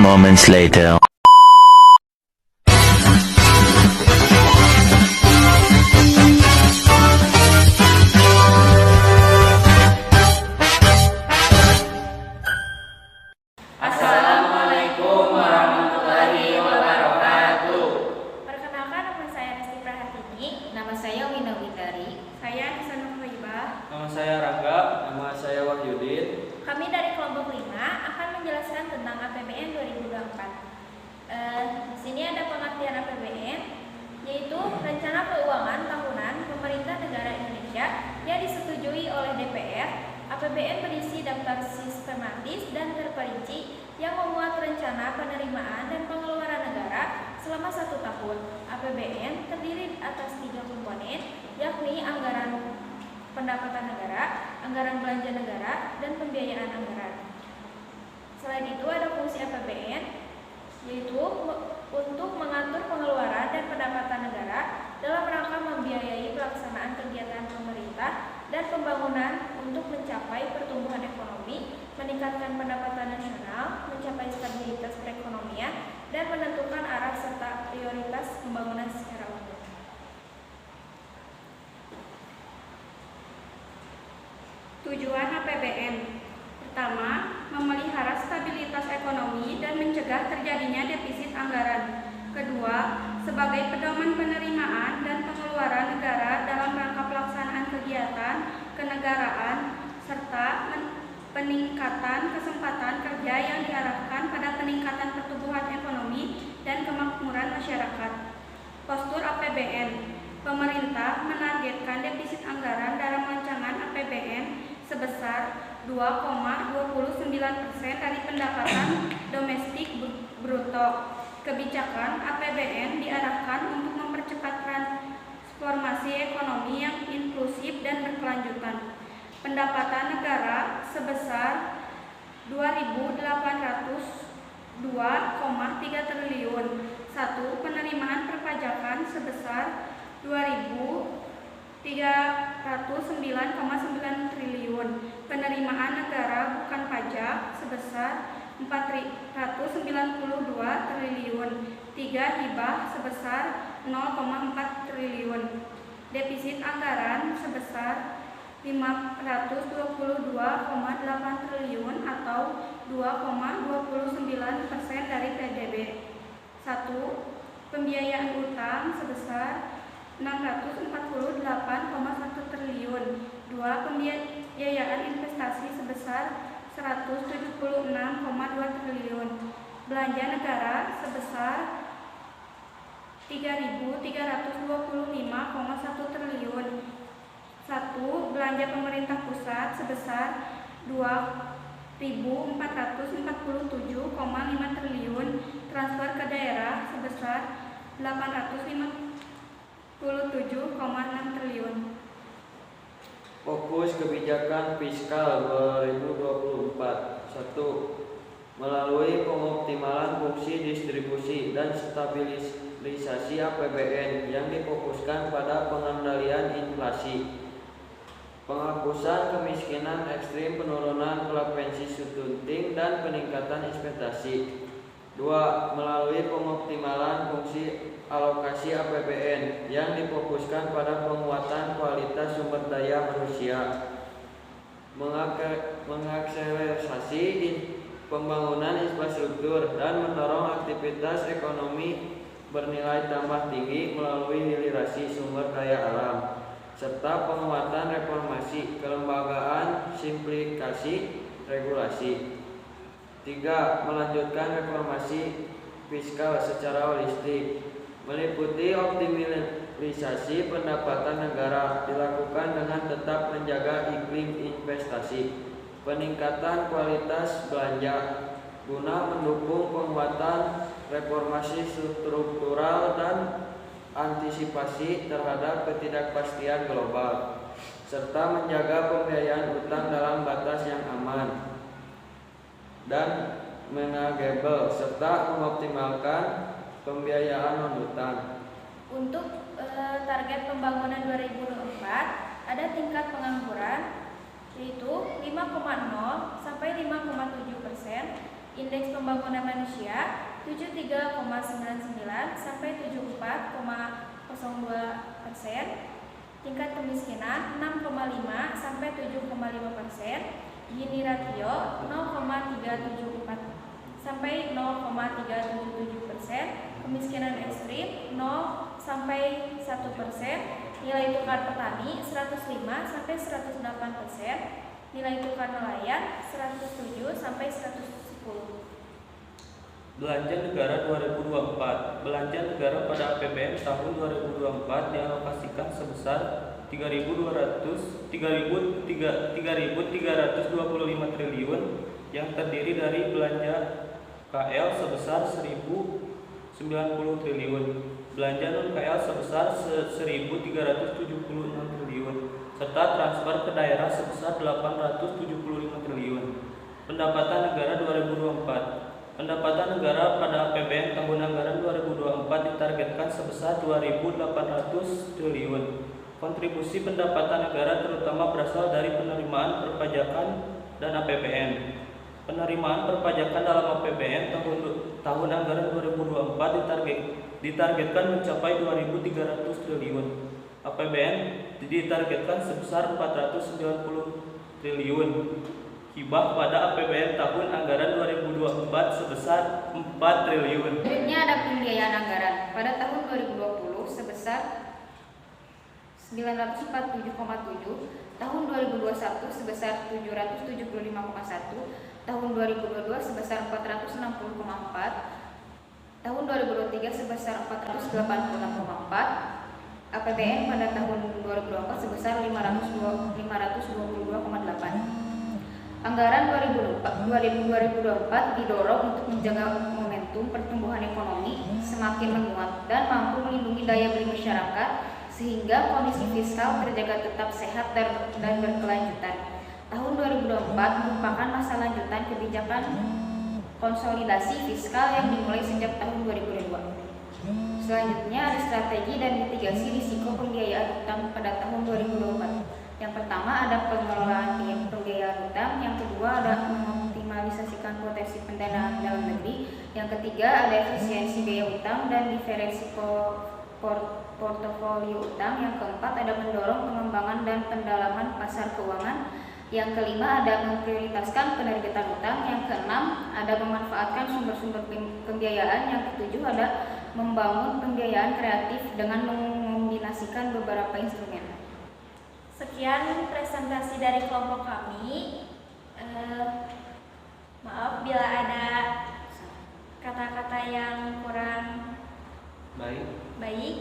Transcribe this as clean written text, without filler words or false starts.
moments later. Assalamualaikum warahmatullahi wabarakatuh. Perkenalkan, nama saya Resti Prahatini. Nama saya Wina Witari. Saya Nisa Nurhoibah. Nama saya Rangga, nama saya Wahyudin. Kami dari kelompok 5 akan menjelaskan tentang APBN 2024. Di sini ada pengertian APBN, yaitu rencana keuangan tahunan pemerintah negara Indonesia yang disetujui oleh DPR. APBN berisi daftar sistematis dan terperinci yang memuat rencana penerimaan dan pengeluaran negara selama 1 tahun. APBN terdiri atas 3 komponen, yakni anggaran pendapatan negara, anggaran belanja negara, dan pembiayaan anggaran. Selain itu ada fungsi APBN, yaitu untuk mengatur pengeluaran dan pendapatan negara dalam rangka membiayai pelaksanaan kegiatan pemerintah dan pembangunan untuk mencapai pertumbuhan ekonomi, meningkatkan pendapatan nasional, mencapai stabilitas perekonomian, dan menentukan arah serta prioritas pembangunan secara umum. Tujuan APBN: pertama, memelihara stabilitas ekonomi dan mencegah terjadinya defisit anggaran. Kedua, sebagai pedoman penerimaan dan pengeluaran negara dalam rangka pelaksanaan kegiatan kenegaraan serta peningkatan kesempatan kerja yang diarahkan pada peningkatan pertumbuhan ekonomi dan kemakmuran masyarakat. Postur APBN: pemerintah menargetkan defisit anggaran dalam rancangan APBN sebesar 2,29% dari pendapatan domestik bruto. Kebijakan APBN diarahkan untuk mempercepat transformasi ekonomi yang inklusif dan berkelanjutan. Pendapatan negara sebesar 2.802,3 triliun. 1. Penerimaan perpajakan sebesar 2.309,9 triliun. Penerimaan negara bukan pajak sebesar 492 triliun. 3. Hibah sebesar 0,4 triliun. Defisit anggaran sebesar 522,8 triliun atau 2,29% dari PDB. 1. Pembiayaan utang sebesar 648,1 triliun. 2. Pembiayaan investasi sebesar 176,2 triliun. Belanja negara sebesar 3.325,1 triliun. 1. Belanja pemerintah pusat sebesar 2.447,5 triliun. Transfer ke daerah sebesar 857,6 triliun. Fokus kebijakan fiskal 2024. 1. Melalui pengoptimalan fungsi distribusi dan stabilisasi APBN yang difokuskan pada pengendalian inflasi, penghapusan kemiskinan ekstrim, penurunan frekuensi stunting, dan peningkatan investasi. 2. Melalui pengoptimalan fungsi alokasi APBN yang difokuskan pada penguatan kualitas sumber daya manusia, mengakselerasi pembangunan infrastruktur, dan mendorong aktivitas ekonomi bernilai tambah tinggi melalui hilirisasi sumber daya alam, serta penguatan reformasi kelembagaan, simplifikasi regulasi. 3. Melanjutkan reformasi fiskal secara holistik, meliputi optimalisasi pendapatan negara dilakukan dengan tetap menjaga iklim investasi, peningkatan kualitas belanja guna mendukung penguatan reformasi struktural dan antisipasi terhadap ketidakpastian global, serta menjaga pembiayaan utang dalam batas yang aman dan manageable, serta mengoptimalkan pembiayaan non-utang. Untuk target pembangunan 2024 ada tingkat pengangguran yaitu 5,0 sampai 5,7%, Indeks pembangunan manusia 73,99 sampai 74,02%. Tingkat kemiskinan 6,5 sampai 7,5%. Gini ratio 0,374 sampai 0,377%. Kemiskinan ekstrim 0 sampai 1%. Nilai tukar petani 105 sampai 108%. Nilai tukar nelayan 107 sampai 110. Belanja negara 2024. Belanja negara pada APBN tahun 2024 dialokasikan sebesar 3.325 triliun yang terdiri dari belanja KL sebesar 1.090 triliun, belanja non-KL sebesar 1.376 triliun, serta transfer ke daerah sebesar 875 triliun. Pendapatan negara 2024. Pendapatan negara pada APBN tahun anggaran 2024 ditargetkan sebesar 2.800 triliun. Kontribusi pendapatan negara terutama berasal dari penerimaan perpajakan dan APBN. Penerimaan perpajakan dalam APBN tahun anggaran 2024 ditargetkan mencapai 2.300 triliun. APBN ditargetkan sebesar 490 triliun. Hibah pada APBN tahun anggaran 2024 sebesar 4 triliun. Selanjutnya ada pembiayaan anggaran pada tahun 2020 sebesar 947,7, tahun 2021 sebesar 775,1, tahun 2022 sebesar 460,4, tahun 2023 sebesar 486,4, APBN pada tahun 2024 sebesar 522,8. Anggaran 2024 didorong untuk menjaga momentum pertumbuhan ekonomi semakin menguat dan mampu melindungi daya beli masyarakat sehingga kondisi fiskal terjaga tetap sehat dan berkelanjutan. Tahun 2024 merupakan masa lanjutan kebijakan konsolidasi fiskal yang dimulai sejak tahun 2002. Selanjutnya ada strategi dan mitigasi risiko pembiayaan utang pada tahun 2024. Yang pertama ada pengelolaan pembiayaan utang, yang kedua ada mengoptimalisasikan potensi pendanaan dalam negeri, yang ketiga ada efisiensi biaya utang dan diferensi portofolio utang, yang keempat ada mendorong pengembangan dan pendalaman pasar keuangan, yang kelima ada memprioritaskan penerbitan utang, yang keenam ada memanfaatkan sumber-sumber pembiayaan, yang ketujuh ada membangun pembiayaan kreatif dengan mengombinasikan beberapa instrumen. Sekian presentasi dari kelompok kami. Maaf bila ada kata-kata yang kurang baik.